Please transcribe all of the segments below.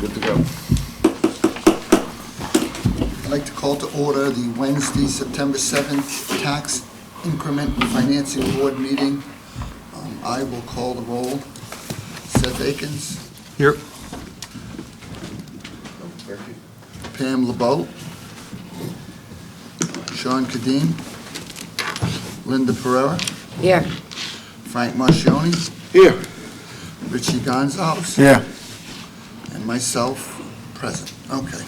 Good to go. I'd like to call to order the Wednesday, September 7th Tax Increment Financing Board meeting. I will call the roll. Seth Akins. Here. Pam LeBeau. Sean Cadine. Linda Pereira. Here. Frank Marchioni. Here. Richie Gonzalez. Yeah. And myself, present. Okay.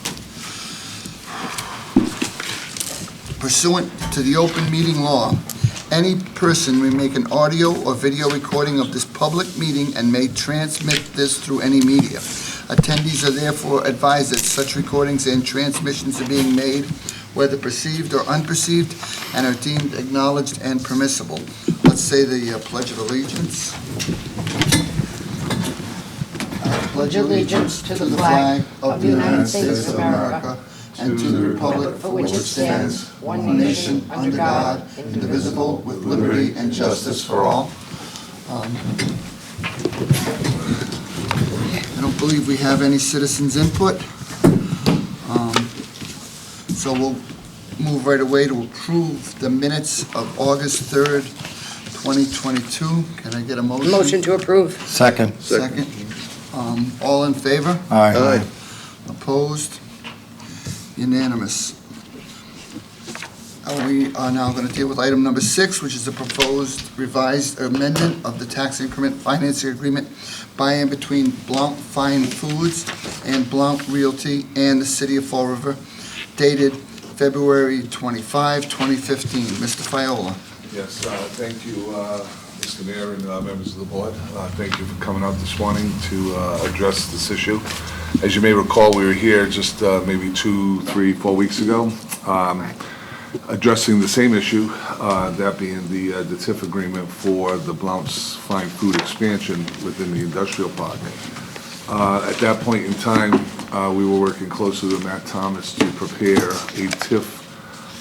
Pursuant to the open meeting law, any person may make an audio or video recording of this public meeting and may transmit this through any media. Attendees are therefore advised that such recordings and transmissions are being made, whether perceived or unperceived, and are deemed acknowledged and permissible. Let's say the Pledge of Allegiance. I pledge allegiance to the flag of the United States of America and to the republic for which it stands, one nation, under God, indivisible, with liberty and justice for all. I don't believe we have any citizens' input. So we'll move right away to approve the minutes of August 3rd, 2022. Can I get a motion? Motion to approve. Second. Second. All in favor? Aye. Opposed? Unanimous. We are now going to deal with item number 6, which is the proposed revised amendment of the tax increment financing agreement by and between Blount Fine Foods and Blount Realty and the City of Fall River, dated February 25, 2015. Mr. Fiola. Yes, thank you, Mr. Mayor and members of the board. Thank you for coming out this morning to address this issue. As you may recall, we were here just maybe 2, 3, 4 weeks ago, addressing the same issue, that being the TIF agreement for the Blount's Fine Food expansion within the industrial park. At that point in time, we were working closely with Matt Thomas to prepare a TIF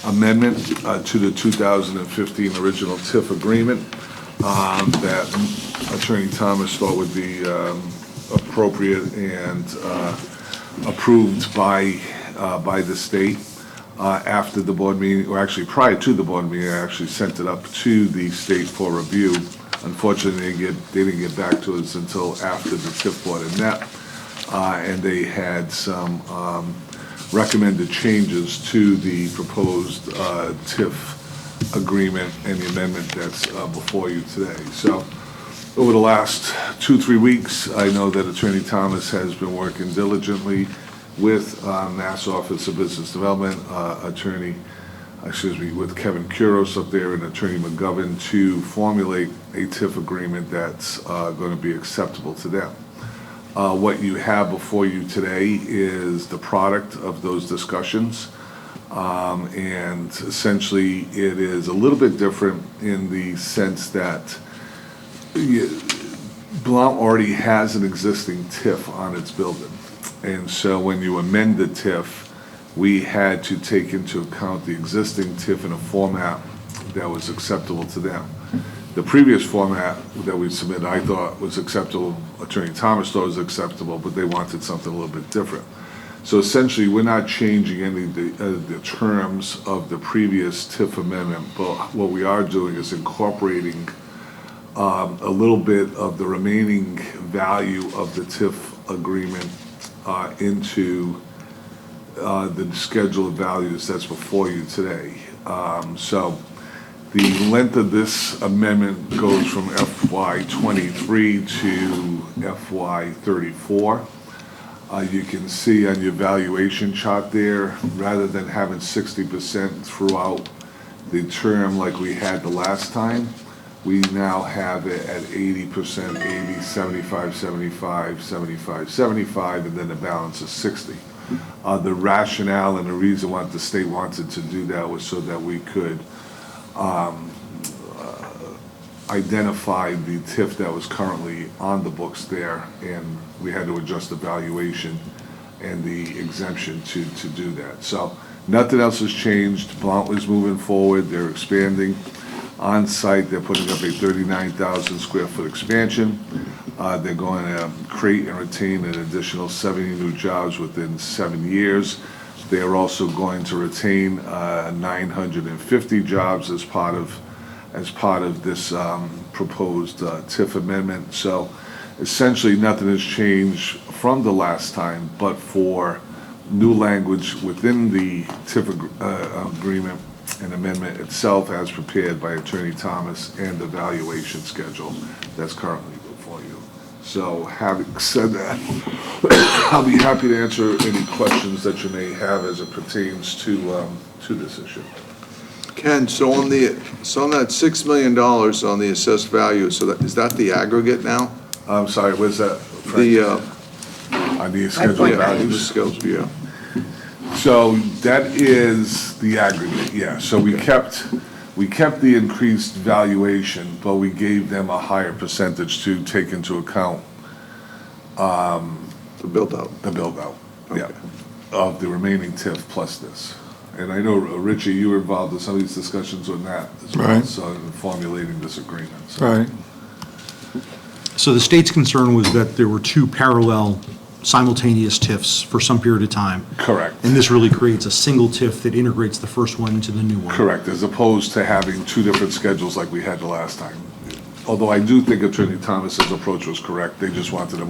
amendment to the 2015 original TIF agreement that Attorney Thomas thought would be appropriate and approved by the state. After the board meeting, or actually prior to the board meeting, I actually sent it up to the state for review. Unfortunately, they didn't get back to us until after the TIF board had met, and they had some recommended changes to the proposed TIF agreement and the amendment that's before you today. So over the last 2-3 weeks, I know that Attorney Thomas has been working diligently with Mass Office of Business Development, with Kevin Kuros up there and Attorney McGovern to formulate a TIF agreement that's going to be acceptable to them. What you have before you today is the product of those discussions, and essentially it is a little bit different in the sense that Blount already has an existing TIF on its building. And so when you amend the TIF, we had to take into account the existing TIF in a format that was acceptable to them. The previous format that we submitted, I thought was acceptable. Attorney Thomas thought was acceptable, but they wanted something a little bit different. So essentially, we're not changing any of the terms of the previous TIF amendment, but what we are doing is incorporating a little bit of the remaining value of the TIF agreement into the schedule of values that's before you today. So the length of this amendment goes from FY23 to FY34. You can see on your valuation chart there, rather than having 60% throughout the term like we had the last time, we now have it at 80%, 80, 75, 75, 75, 75, and then the balance is 60. The rationale and the reason why the state wanted to do that was so that we could identify the TIF that was currently on the books there, and we had to adjust the valuation and the exemption to do that. So nothing else has changed. Blount is moving forward. They're expanding. On site, they're putting up a 39,000 square foot expansion. They're going to create and retain an additional 70 new jobs within 7 years. They are also going to retain 950 jobs as part of this proposed TIF amendment. So essentially, nothing has changed from the last time, but for new language within the TIF agreement and amendment itself as prepared by Attorney Thomas and the valuation schedule that's currently before you. So having said that, I'll be happy to answer any questions that you may have as it pertains to this issue. Ken, so on that $6 million on the assessed value, is that the aggregate now? I'm sorry, where's that? On the schedule The values? skills, yeah. So that is the aggregate, yeah. So we kept the increased valuation, but we gave them a higher percentage to take into account The build-out. yeah, of the remaining TIF plus this. And I know, Richie, you were involved in some of these discussions on that as well, Right. so in formulating this agreement. So. Right. So the state's concern was that there were two parallel simultaneous TIFs for some period of time. Correct. And this really creates a single TIF that integrates the first one into the new one. Correct, as opposed to having two different schedules like we had the last time. Although I do think Attorney Thomas's approach was correct, they just wanted a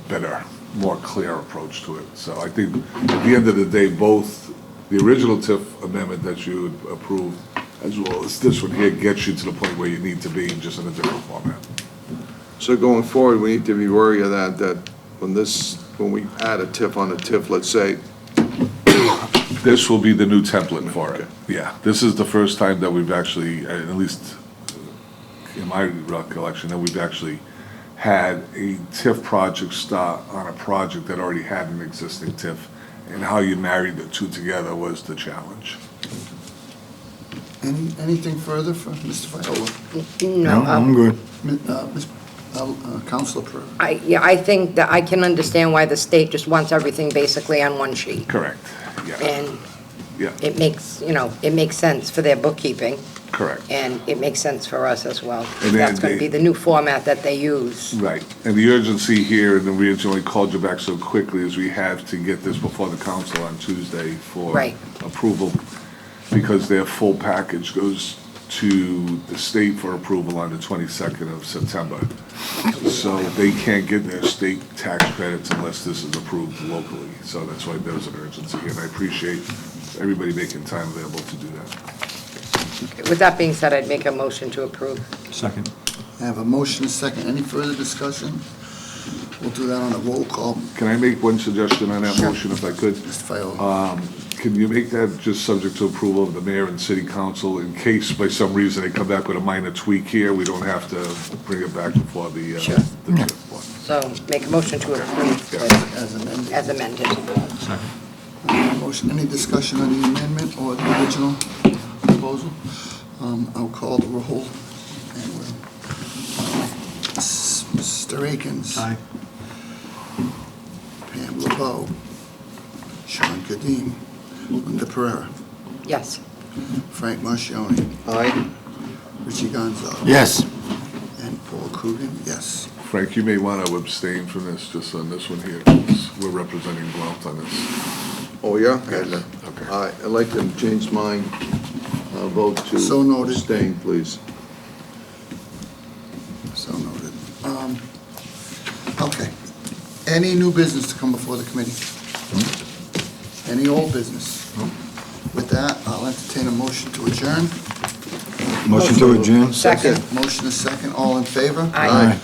better, more clear approach to it. So I think at the end of the day, both the original TIF amendment that you had approved, as well as this one here, gets you to the point where you need to be, just in a different format. So going forward, we need to be wary of that when we add a TIF on a TIF, let's say, This will be the new template for it. Yeah, this is the first time that we've actually, at least in my recollection, that we've actually had a TIF project start on a project that already had an existing TIF, and how you married the two together was the challenge. Anything further for Mr. Viola? No, I'm good. Councilor Pereira? I think that I can understand why the state just wants everything basically on one sheet. Correct, yeah, And yeah, it makes, it makes sense for their bookkeeping, correct. and it makes sense for us as well. And then That's going to they- be the new format that they use. Right, and the urgency here, and the reason we called you back so quickly is we have to get this before the council on Tuesday for Right. approval, because their full package goes to the state for approval on the 22nd of September. So they can't get their state tax credits unless this is approved locally. So that's why there's an urgency, and I appreciate everybody making time available to do that. With that being said, I'd make a motion to approve. Second. I have a motion, and a second. Any further discussion? We'll do that on a roll call. Can I make one suggestion on that Sure. motion if I could? Mr. Viola? Can you make that just subject to approval of the mayor and city council in case by some reason they come back with a minor tweak here? We don't have to bring it back before the Sure. the fifth one. So make a motion to approve As amended. as amended. Second. Motion, any discussion on the amendment or the original proposal? I'll call the roll. And we'll, Mr. Akins. Aye. Pam LeBeau. Sean Kadim. Linda Pereira. Yes. Frank Marchioni. aye? Richie Gonzalez. Yes. And Paul Coogan, yes. Frank, you may want to abstain from this, just on this one here, 'cause we're representing Blount on this. Oh, yeah? Okay. Aye, I'd like to change mine, vote to So noted. abstain, please. So noted. Okay. Any new business to come before the committee? Any old business? With that, I'll entertain a motion to adjourn. Motion to adjourn? Second. Motion is second. All in favor? Aye.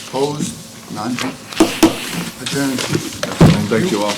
Opposed? None? Adjourned. Thank you all.